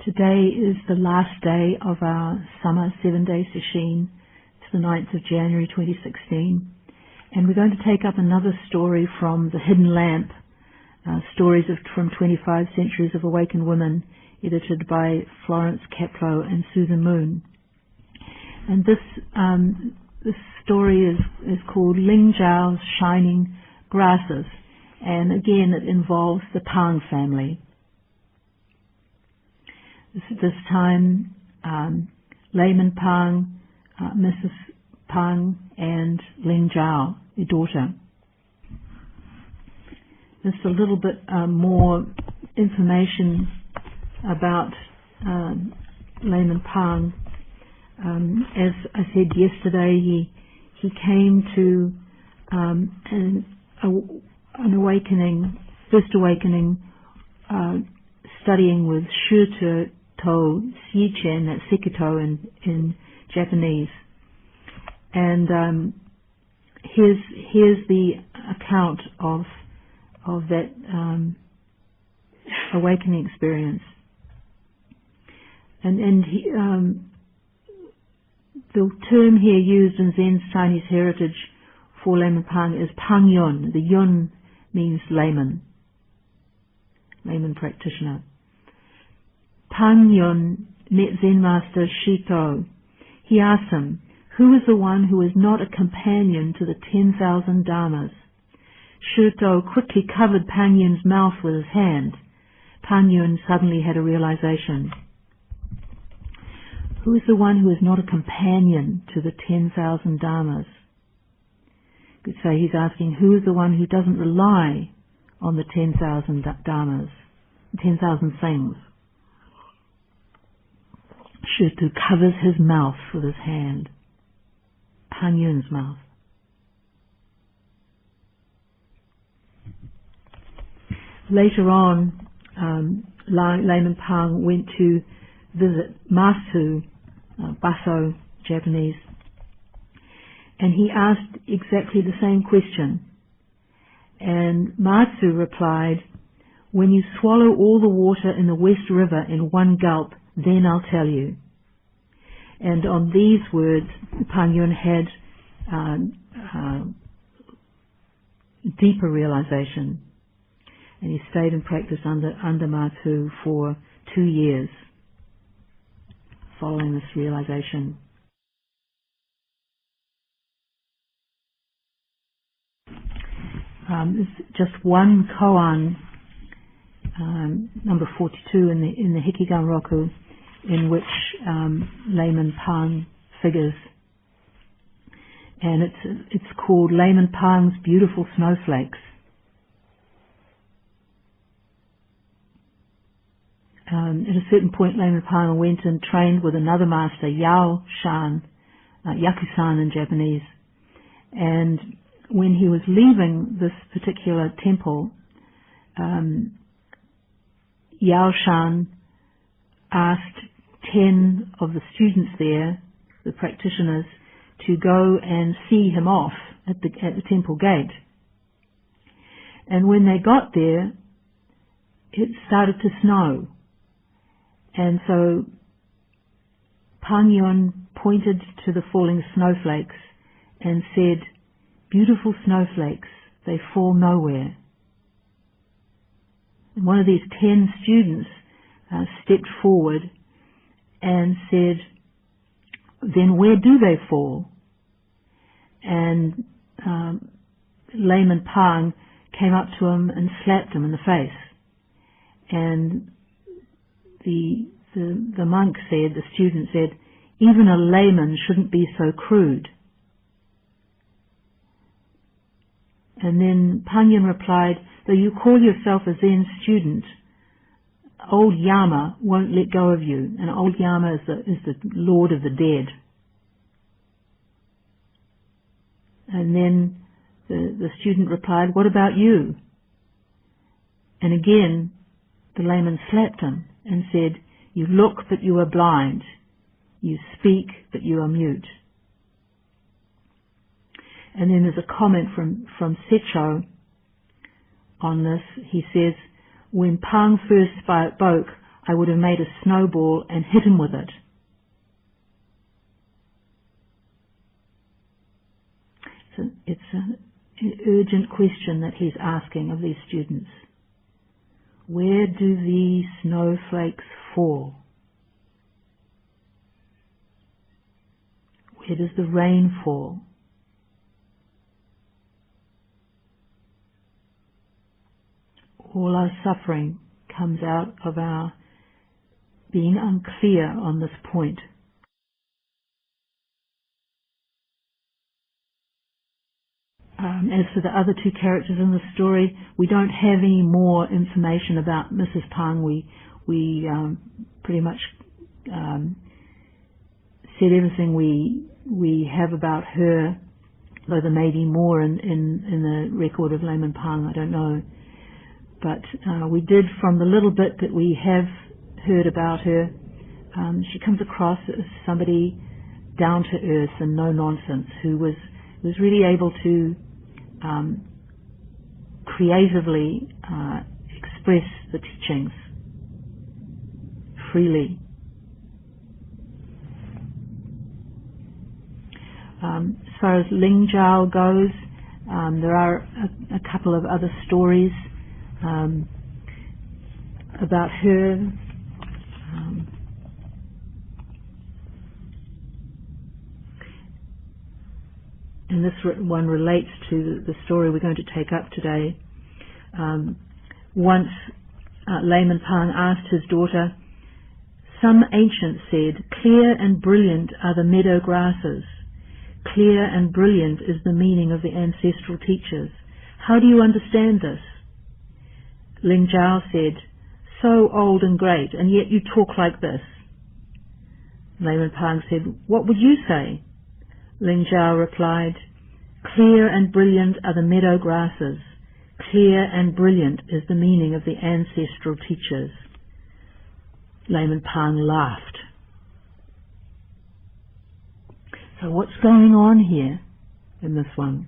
Today is the last day of our summer 7-day session. It's the 9th of January 2016. And we're going to take up another story from The Hidden Lamp, stories from 25 Centuries of Awakened Women, edited by Florence Kaplow and Susan Moon. And this story is called Lingzhao's Shining Grasses, and again it involves the Pang family. This time, Layman Pang, Mrs. Pang, and Lingzhao, their daughter. There's a little bit more information about Layman Pang. As I said yesterday, he came to an awakening, first awakening, studying with Shuto Shichen, that's Sekito in Japanese. And here's the account of that awakening experience. And he, the term here used in Zen's Chinese heritage for Layman Pang is Pang Yun. The Yun means layman practitioner. Pang Yun met Zen master Shito. He asked him, "Who is the one who is not a companion to the 10,000 dharmas?" Shito quickly covered Pang Yun's mouth with his hand. Pang Yun suddenly had a realization. Who is the one who is not a companion to the 10,000 dharmas? You could say he's asking, who is the one who doesn't rely on the 10,000 dharmas, 10,000 things? Shito covers his mouth with his hand. Pang Yun's mouth. Later on, Layman Pang went to visit Masu, Baso, Japanese, and he asked exactly the same question. And Matsu replied, "When you swallow all the water in the West River in one gulp, then I'll tell you." And on these words, Pang Yun had deeper realization, and he stayed in practice under Matsu for 2 years following this realization. There's just one koan, number 42 in the Hikigan Roku, in which Layman Pang figures, and it's called Layman Pang's Beautiful Snowflakes. At a certain point, Layman Pang went and trained with another master, Yakusan in Japanese, and when he was leaving this particular temple, Yao Shan asked 10 of the students there, the practitioners, to go and see him off at the temple gate. And when they got there, it started to snow. And so Pang Yun pointed to the falling snowflakes and said, "Beautiful snowflakes, they fall nowhere." And one of these 10 students stepped forward and said, "Then where do they fall?" And Layman Pang came up to him and slapped him in the face. And the monk said, the student said, "Even a layman shouldn't be so crude." And then Pang Yun replied, "Though you call yourself a Zen student, old Yama won't let go of you." And old Yama is the Lord of the dead. And then the student replied, "What about you?" And again the layman slapped him and said, "You look, but you are blind. You speak, but you are mute." And then there's a comment from Secho on this. He says, "When Pang first spoke, I would have made a snowball and hit him with it. It's an urgent question that he's asking of these students. Where do these snowflakes fall? Where does the rain fall? All our suffering comes out of our being unclear on this point. As for the other two characters in the story, we don't have any more information about Mrs. Pang. We pretty much said everything we have about her, though there may be more in the record of Layman Pang, I don't know. But we did, from the little bit that we have heard about her, she comes across as somebody down to earth and no nonsense, who was really able to creatively express the teachings freely. As far as Lingzhao goes, there are a couple of other stories about her. And this one relates to the story we're going to take up today. Once Layman Pang asked his daughter, "Some ancient said, 'Clear and brilliant are the meadow grasses. Clear and brilliant is the meaning of the ancestral teachers. How do you understand this?' Lingzhao said, 'So old and great, and yet you talk like this.' Layman Pang said, 'What would you say?' Lingzhao replied, 'Clear and brilliant are the meadow grasses. Clear and brilliant is the meaning of the ancestral teachers.' Layman Pang laughed. So what's going on here in this one?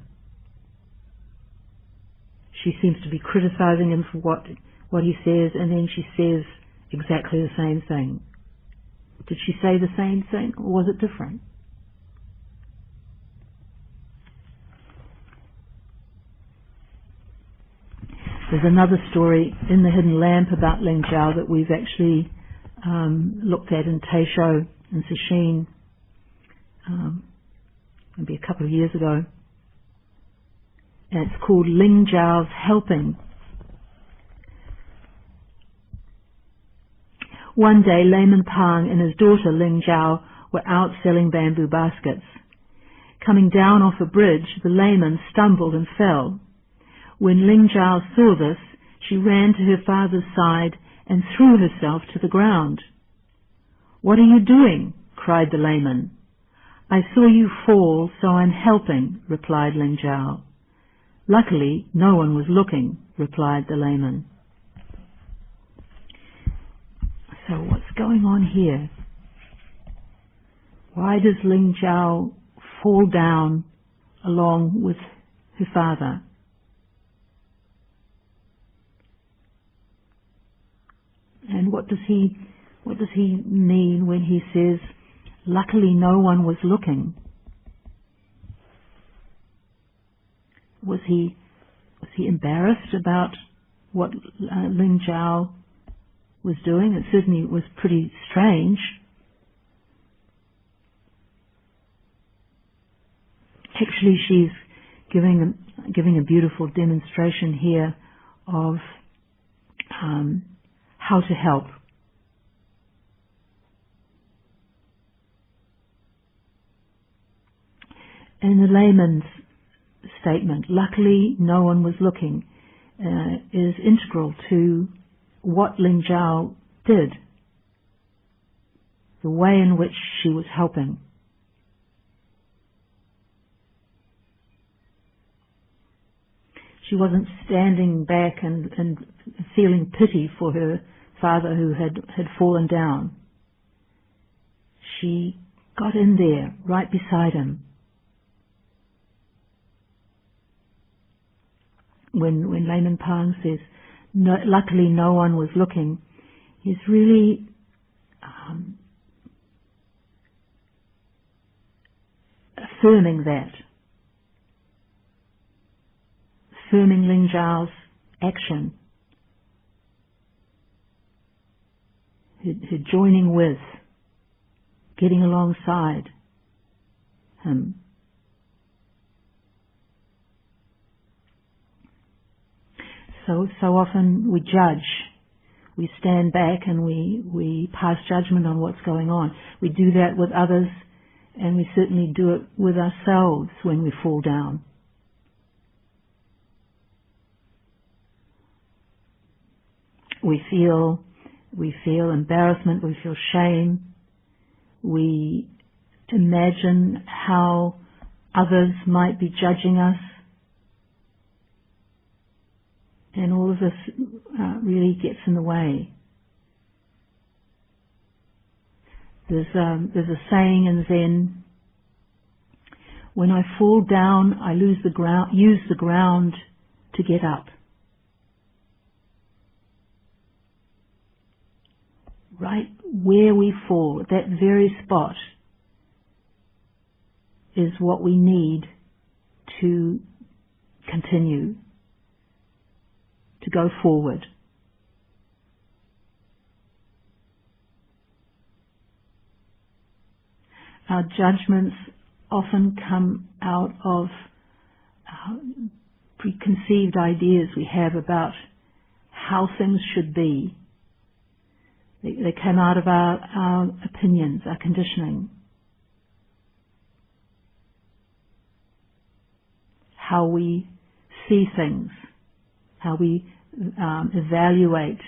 She seems to be criticizing him for what he says, and then she says exactly the same thing. Did she say the same thing, or was it different? There's another story in the Hidden Lamp about Lingzhao that we've actually looked at in Taisho and Sesshin maybe a couple of years ago. And it's called Lingzhao's Helping. One day, Layman Pang and his daughter Lingzhao were out selling bamboo baskets. Coming down off a bridge, the layman stumbled and fell. When Lingzhao saw this, she ran to her father's side and threw herself to the ground. "What are you doing?" cried the layman. "I saw you fall, so I'm helping," replied Lingzhao. "Luckily, no one was looking," replied the layman. So what's going on here? Why does Lingzhao fall down along with her father? And what does he mean when he says, "Luckily no one was looking"? Was he embarrassed about what Lingzhao was doing? It certainly was pretty strange. Actually, she's giving a beautiful demonstration here of how to help. In the layman's statement, "Luckily no one was looking," is integral to what Lingzhao did, the way in which she was helping. She wasn't standing back and feeling pity for her father who had fallen down. She got in there, right beside him. When Layman Pang says, "Luckily no one was looking," He's really affirming that, affirming Lingzhao's action, her joining with, getting alongside him. So often we judge, we stand back and we pass judgment on what's going on. We do that with others, and we certainly do it with ourselves when we fall down. We feel embarrassment, we feel shame, we imagine how others might be judging us, and all of this really gets in the way. There's a saying in Zen: when I fall down, I use the ground to get up. Right where we fall, at that very spot, is what we need to continue, to go forward. Our judgments often come out of preconceived ideas we have about how things should be. They come out of our opinions, our conditioning. How we see things, how we evaluate.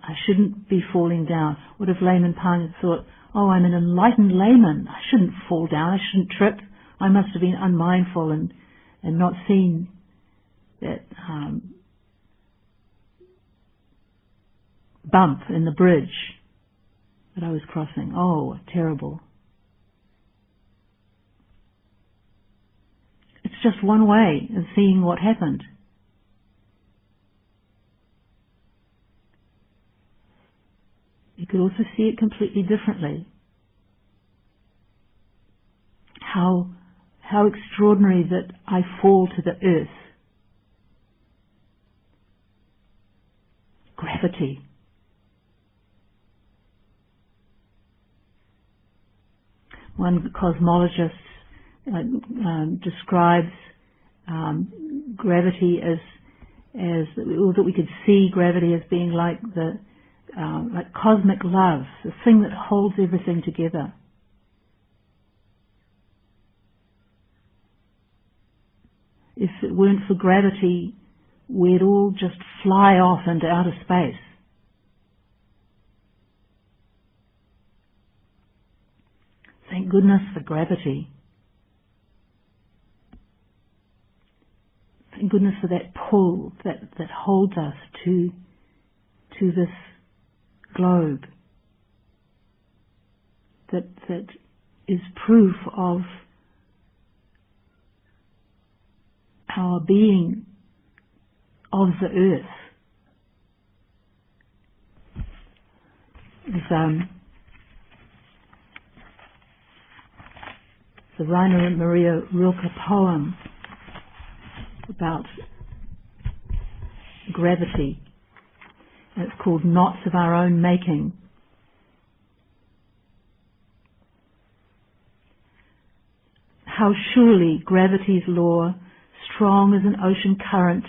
I shouldn't be falling down. What if layman Pan had thought, oh, I'm an enlightened layman, I shouldn't fall down, I shouldn't trip, I must have been unmindful and not seen that bump in the bridge that I was crossing. Oh, terrible. It's just one way of seeing what happened. You could also see it completely differently. How extraordinary that I fall to the earth. Gravity. One cosmologist describes gravity as or that we could see gravity as being like like cosmic love, the thing that holds everything together. If it weren't for gravity, we'd all just fly off into outer space. Thank goodness for gravity. Thank goodness for that pull that holds us to this globe. That is proof of our being of the earth. There's the Rainer Maria Rilke poem about gravity. It's called Knots of Our Own Making. How surely gravity's law, strong as an ocean current,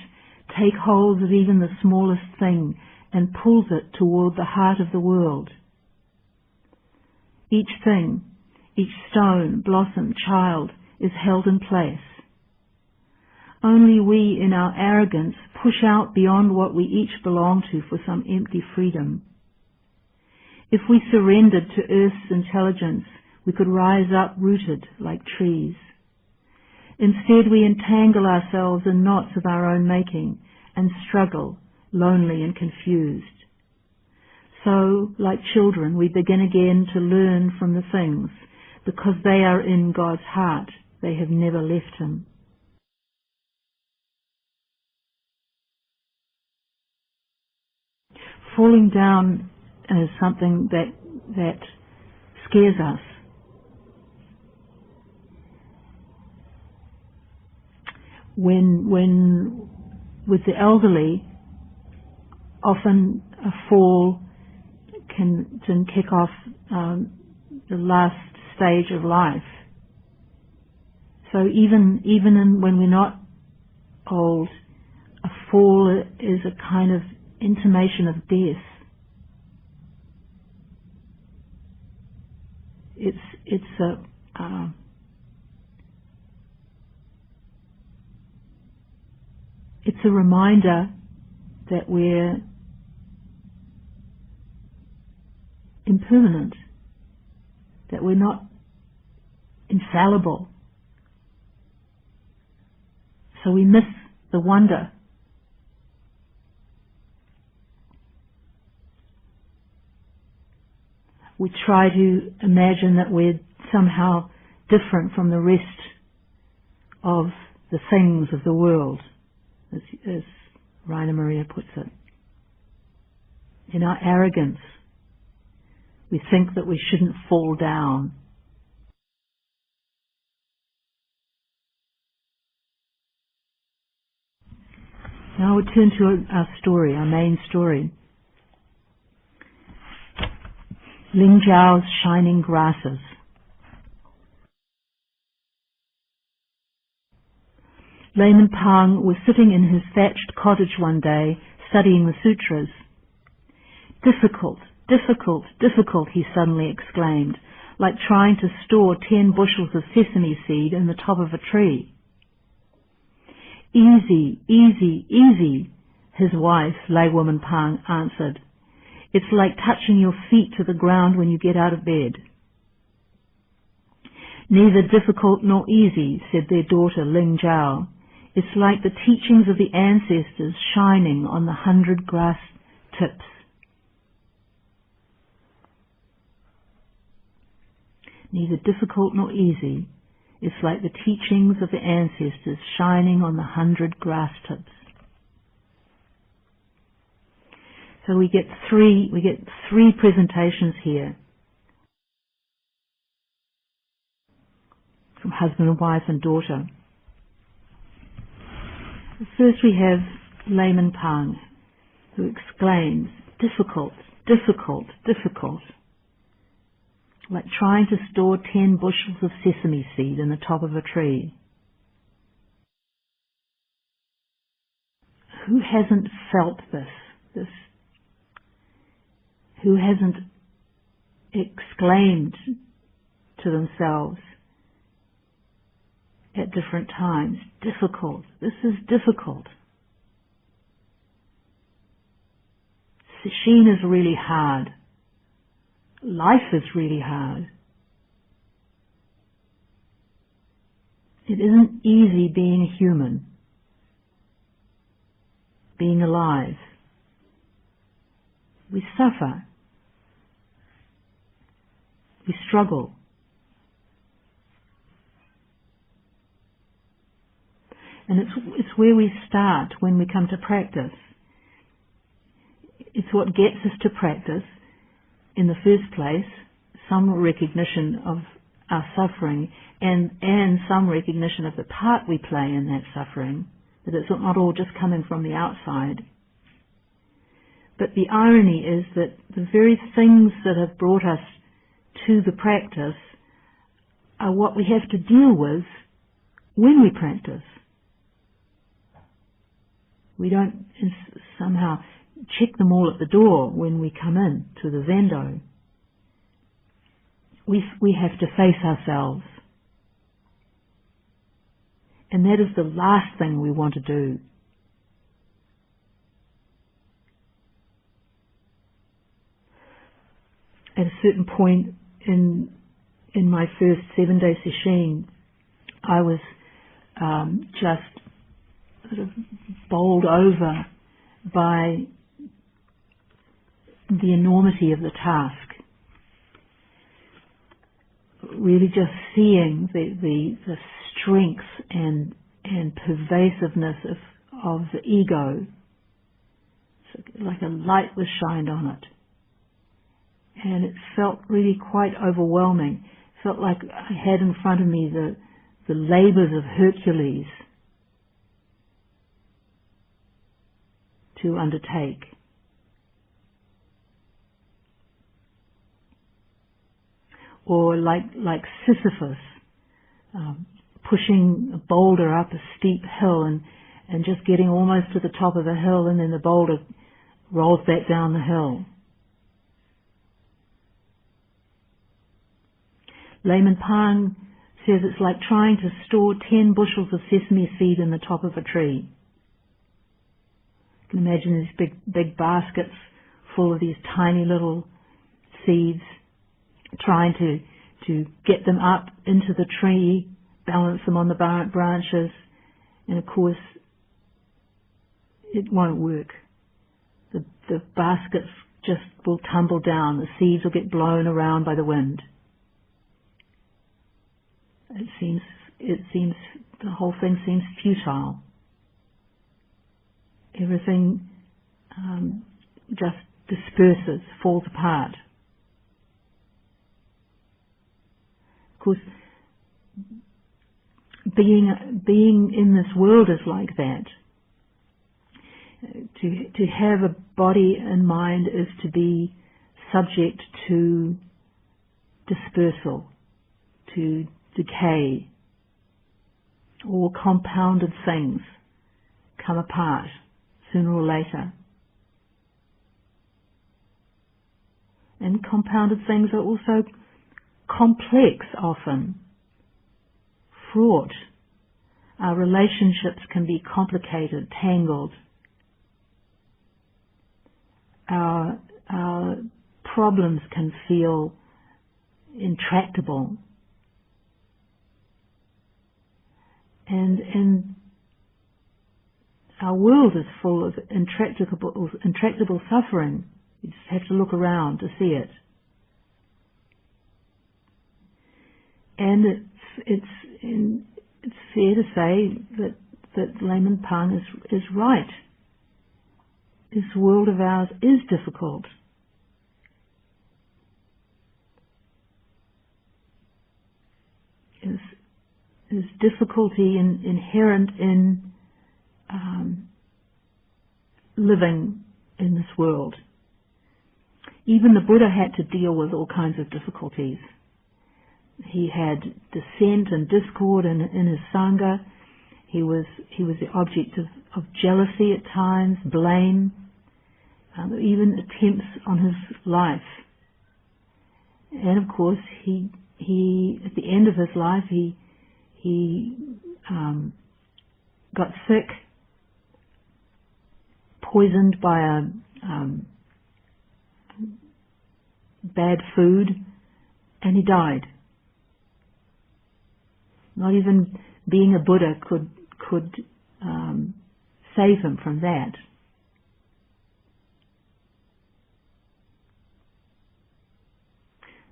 take hold of even the smallest thing and pulls it toward the heart of the world. Each thing, each stone, blossom, child is held in place. Only we in our arrogance push out beyond what we each belong to for some empty freedom. If we surrendered to Earth's intelligence, we could rise up rooted like trees. Instead, we entangle ourselves in knots of our own making and struggle, lonely and confused. So, like children, we begin again to learn from the things, because they are in God's heart. They have never left Him. falling down is something that scares us. When with the elderly, often a fall can kick off the last stage of life. So even when we're not old, a fall is a kind of intimation of death. It's a reminder that we're impermanent, that we're not infallible. So we miss the wonder. We try to imagine that we're somehow different from the rest of the things of the world, as Rainer Maria puts it. In our arrogance, we think that we shouldn't fall down. Now we turn to our story, our main story. Lingzhao's shining grasses. Layman Pang was sitting in his thatched cottage one day, studying the sutras. Difficult, difficult, difficult, he suddenly exclaimed, like trying to store 10 bushels of sesame seed in the top of a tree. Easy, easy, easy, his wife, laywoman Pang, answered. It's like touching your feet to the ground when you get out of bed. Neither difficult nor easy, said their daughter Lingzhao. It's like the teachings of the ancestors shining on the 100 grass tips. Neither difficult nor easy. It's like the teachings of the ancestors shining on the 100 grass tips. So we get three presentations here from husband and wife and daughter. First we have layman Pang, who exclaims, difficult, difficult, difficult, like trying to store 10 bushels of sesame seed in the top of a tree. Who hasn't felt this? Who hasn't exclaimed to themselves at different times, difficult, this is difficult. Sesshin is really hard. Life is really hard. It isn't easy being a human, being alive. We suffer. We struggle. And it's where we start when we come to practice. It's what gets us to practice in the first place, some recognition of our suffering and some recognition of the part we play in that suffering, that it's not all just coming from the outside. But the irony is that the very things that have brought us to the practice are what we have to deal with when we practice. We don't somehow check them all at the door when we come in to the zendo. We have to face ourselves. And that is the last thing we want to do. At a certain point in my first 7-day sesshin, I was just sort of bowled over by the enormity of the task. Really just seeing the strength and pervasiveness of the ego like a light was shined on it. And it felt really quite overwhelming. It felt like I had in front of me the labours of Hercules to undertake. Or like Sisyphus, pushing a boulder up a steep hill and just getting almost to the top of the hill, and then the boulder rolls back down the hill. Layman Pang says it's like trying to store 10 bushels of sesame seed in the top of a tree. You can imagine these big baskets full of these tiny little seeds, trying to get them up into the tree, balance them on the branches, and of course it won't work. The baskets just will tumble down, the seeds will get blown around by the wind. It seems the whole thing seems futile. Everything just disperses, falls apart. Of course, being in this world is like that. To have a body and mind is to be subject to dispersal, to decay. All compounded things come apart sooner or later. And compounded things are also complex often, fraught. Our relationships can be complicated, tangled. Our problems can feel intractable. And our world is full of intractable suffering. You just have to look around to see it. And it's fair to say that Layman Pang is right. This world of ours is difficult. There's difficulty inherent in living in this world. Even the Buddha had to deal with all kinds of difficulties. He had dissent and discord in his Sangha. He was the object of jealousy at times, blame, even attempts on his life. And of course, he at the end of his life, he got sick, poisoned by bad food, and he died. Not even being a Buddha could save him from that.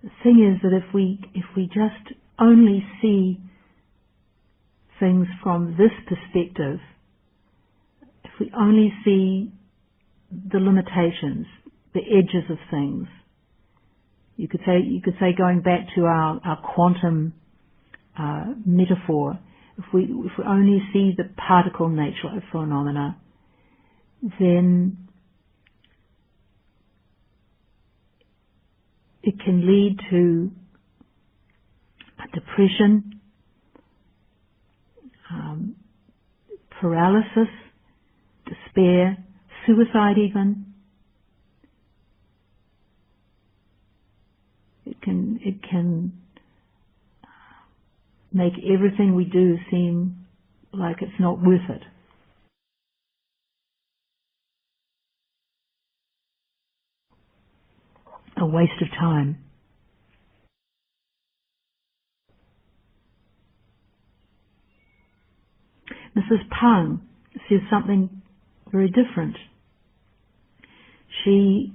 The thing is that if we just only see things from this perspective, if we only see the limitations, the edges of things, you could say going back to our quantum metaphor, if we only see the particle nature of phenomena, then it can lead to depression, paralysis, despair, suicide even. It can make everything we do seem like it's not worth it. A waste of time. Mrs. Pang says something very different. She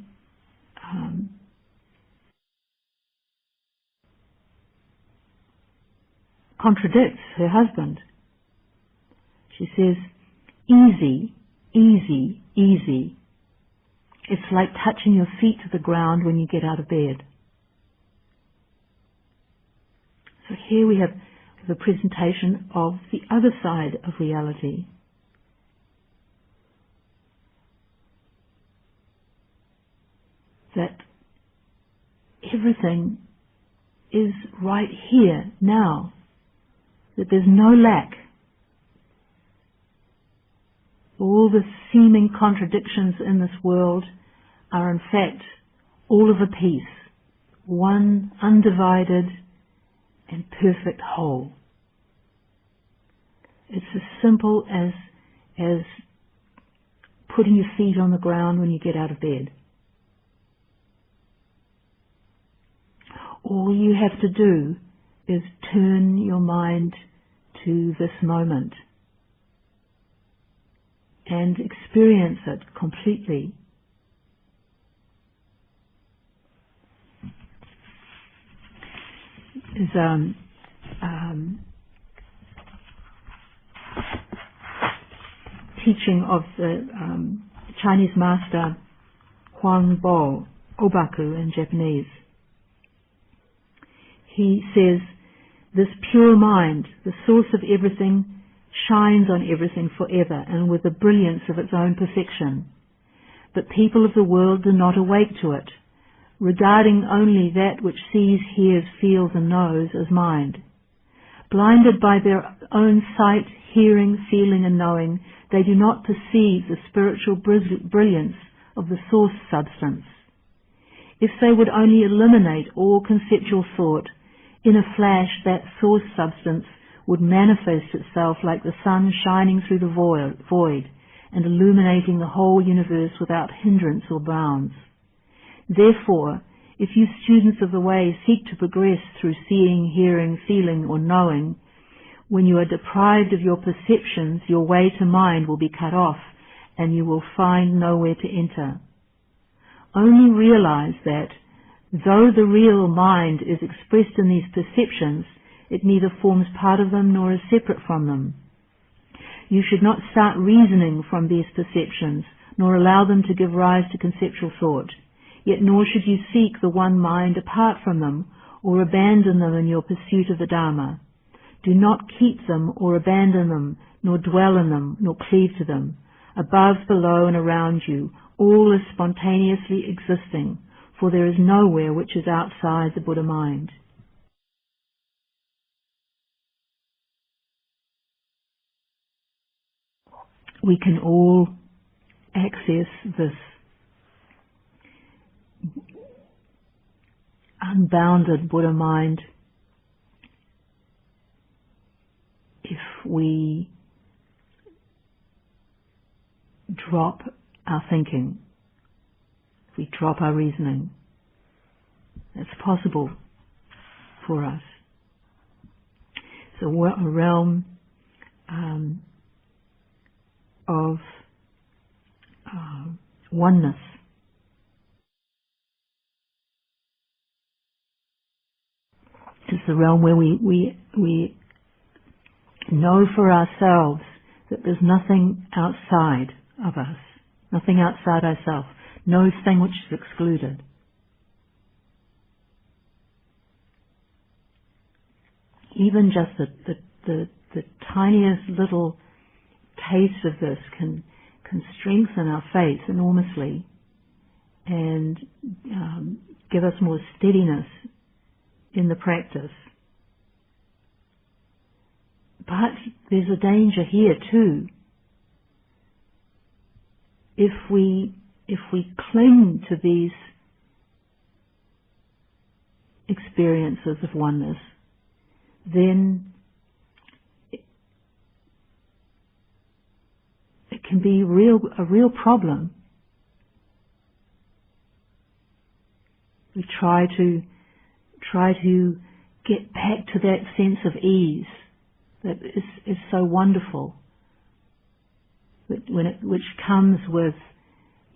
contradicts her husband. She says, easy, easy, easy. It's like touching your feet to the ground when you get out of bed. So here we have the presentation of the other side of reality. That everything is right here, now. That there's no lack. All the seeming contradictions in this world are in fact all of a piece, one undivided and perfect whole. It's as simple as putting your feet on the ground when you get out of bed. All you have to do is turn your mind to this moment and experience it completely. Is teaching of the Chinese master Huang Bo, Obaku in Japanese. He says, this pure mind, the source of everything, shines on everything forever and with the brilliance of its own perfection. But people of the world do not awake to it, regarding only that which sees, hears, feels and knows as mind. Blinded by their own sight, hearing, feeling and knowing, they do not perceive the spiritual brilliance of the source substance. If they would only eliminate all conceptual thought, in a flash that source substance would manifest itself like the sun shining through the void and illuminating the whole universe without hindrance or bounds. Therefore, if you students of the way seek to progress through seeing, hearing, feeling or knowing, when you are deprived of your perceptions, your way to mind will be cut off and you will find nowhere to enter. Only realize that though the real mind is expressed in these perceptions, it neither forms part of them nor is separate from them. You should not start reasoning from these perceptions, nor allow them to give rise to conceptual thought. Yet nor should you seek the one mind apart from them, or abandon them in your pursuit of the Dharma. Do not keep them or abandon them, nor dwell in them, nor cleave to them. Above, below, and around you, all is spontaneously existing, for there is nowhere which is outside the Buddha mind. We can all access this unbounded Buddha mind if we drop our thinking, if we drop our reasoning. It's possible for us. So we're a realm of oneness. It's the realm where we know for ourselves that there's nothing outside of us, nothing outside ourselves, no thing which is excluded. Even just the tiniest little taste of this can strengthen our faith enormously and give us more steadiness in the practice. But there's a danger here too. If we cling to these experiences of oneness, then it can be a real problem. We try to get back to that sense of ease that is so wonderful, which comes with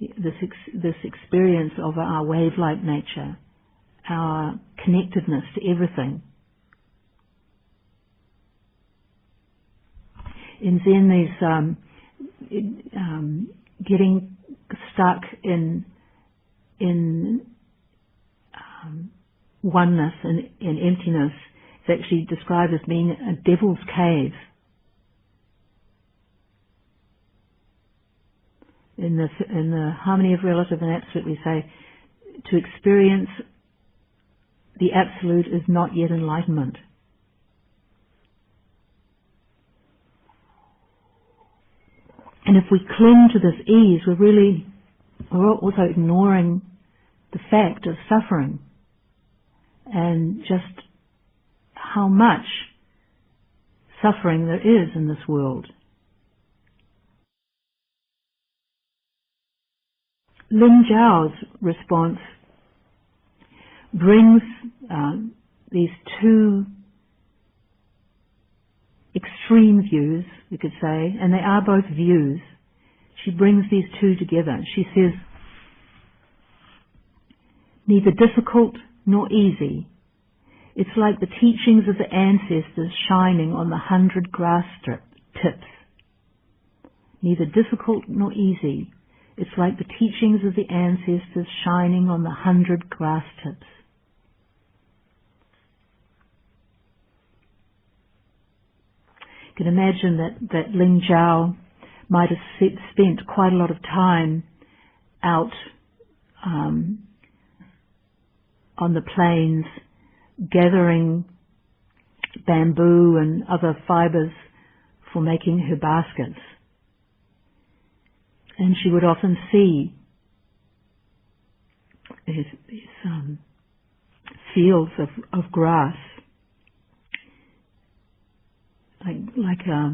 this experience of our wave-like nature, our connectedness to everything. In Zen, there's getting stuck in in oneness and in emptiness is actually described as being a devil's cave. In the Harmony of Relative and Absolute, we say to experience the Absolute is not yet enlightenment. And if we cling to this ease, we're also ignoring the fact of suffering and just how much suffering there is in this world. Lingzhao's response brings these two extreme views, we could say, and they are both views. She brings these two together. She says, neither difficult nor easy. It's like the teachings of the ancestors shining on the 100 grass tips. Neither difficult nor easy. It's like the teachings of the ancestors shining on the 100 grass tips. You can imagine that Lingzhao might have spent quite a lot of time out on the plains gathering bamboo and other fibers for making her baskets. And she would often see these fields of grass, like a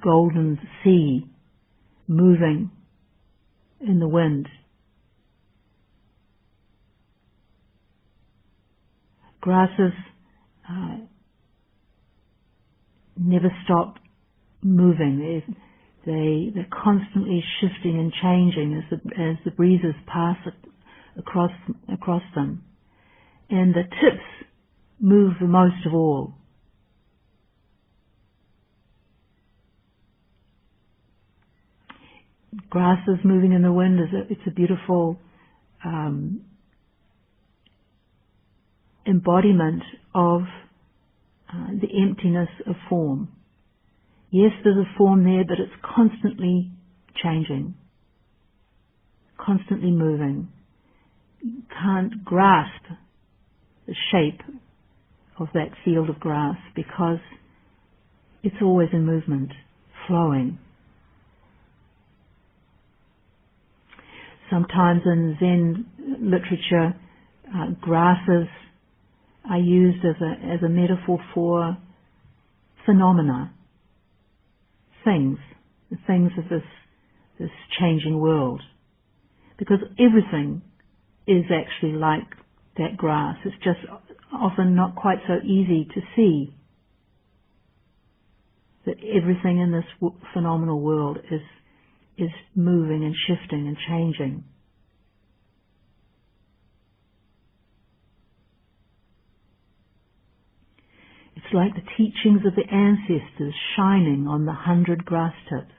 golden sea moving in the wind. Grasses never stop moving. They're constantly shifting and changing as the breezes pass across them. And the tips move the most of all. Grasses moving in the wind, it's a beautiful embodiment of the emptiness of form. Yes, there's a form there, but it's constantly changing, constantly moving. You can't grasp the shape of that field of grass because it's always in movement, flowing. Sometimes in Zen literature, grasses are used as a metaphor for phenomena, the things of this changing world. Because everything is actually like that grass. It's just often not quite so easy to see that everything in this phenomenal world is moving and shifting and changing. It's like the teachings of the ancestors shining on the 100 grass tips.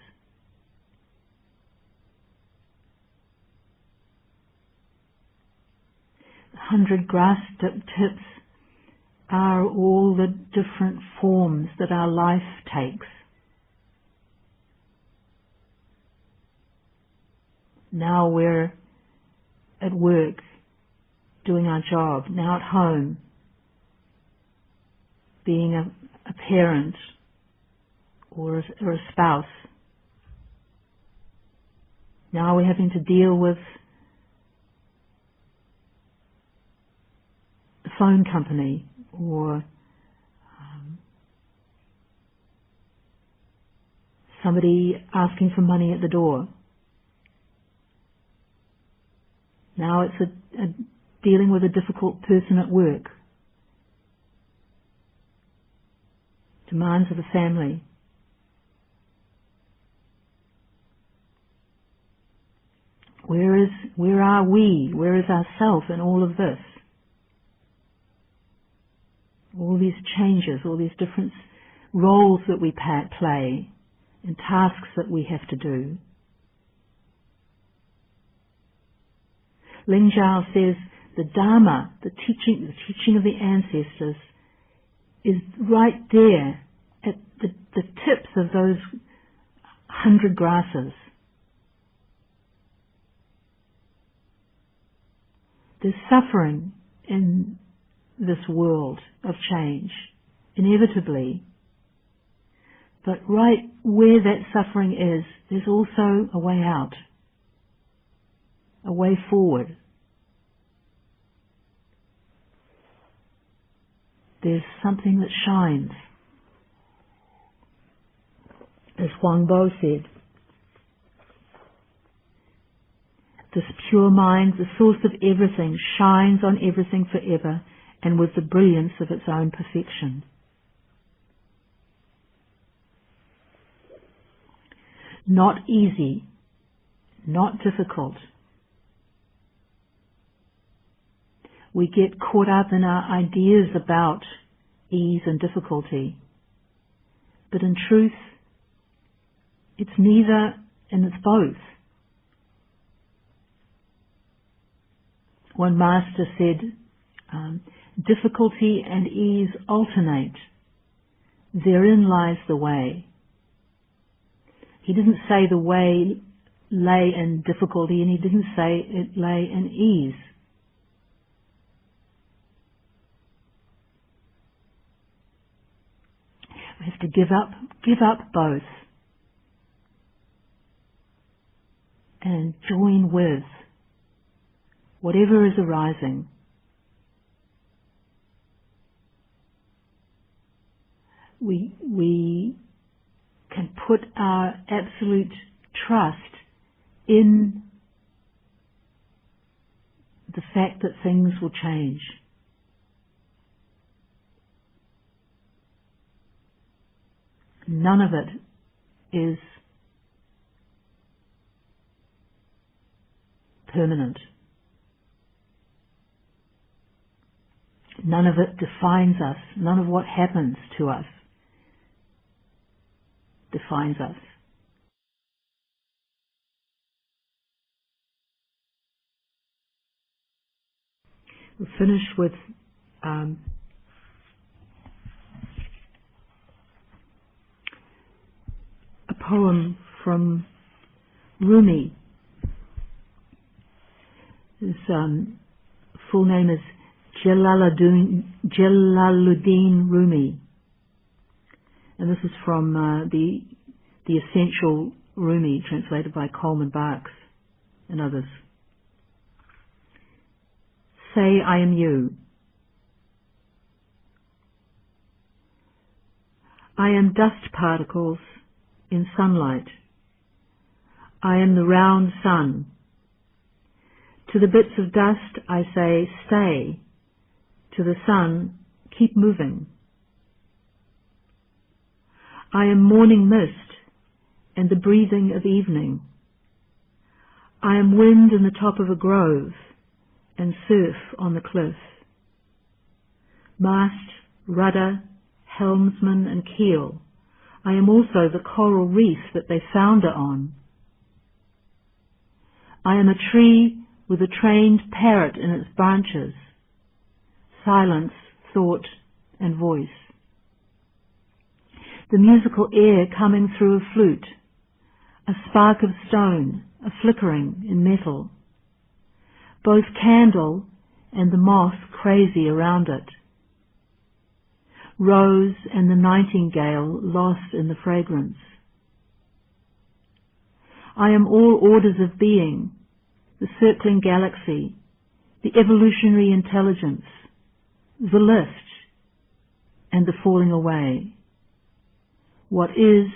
The 100 grass tips are all the different forms that our life takes. Now we're at work, doing our job. Now at home, being a parent or a spouse. Now we're having to deal with the phone company or somebody asking for money at the door. Now it's dealing with a difficult person at work. Demands of the family. Where are we? Where is ourself in all of this? All these changes, all these different roles that we play and tasks that we have to do. Lingzhao says the Dharma, the teaching of the ancestors, is right there at the tips of those 100 grasses. There's suffering in this world of change, inevitably. But right where that suffering is, there's also a way out, a way forward. There's something that shines. As Huang Bo said, this pure mind, the source of everything, shines on everything forever and with the brilliance of its own perfection. Not easy, not difficult. We get caught up in our ideas about ease and difficulty. But in truth, it's neither and it's both. One master said, difficulty and ease alternate. Therein lies the way. He didn't say the way lay in difficulty, and he didn't say it lay in ease. We have to give up both and join with whatever is arising. We can put our absolute trust in the fact that things will change. None of it is permanent. None of it defines us. None of what happens to us defines us. We'll finish with a poem from Rumi. His full name is Jalaluddin Rumi, and this is from the Essential Rumi, translated by Coleman Barks and others. Say, I am you. I am dust particles in sunlight. I am the round sun. To the bits of dust I say, stay. To the sun, keep moving. I am morning mist and the breathing of evening. I am wind in the top of a grove and surf on the cliff. Mast, rudder, helmsman and keel. I am also the coral reef that they founder on. I am a tree with a trained parrot in its branches. Silence, thought and voice. The musical air coming through a flute. A spark of stone, a flickering in metal. Both candle and the moth crazy around it. Rose and the nightingale lost in the fragrance. I am all orders of being, the circling galaxy, the evolutionary intelligence, the lift, and the falling away. What is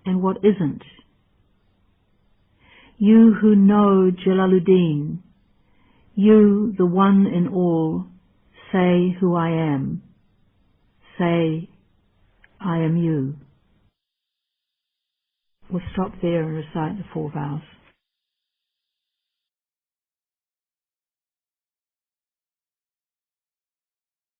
and what isn't. You who know Jalaluddin, you, the one in all, say who I am. Say, I am you. We'll stop there and recite the 4 vows.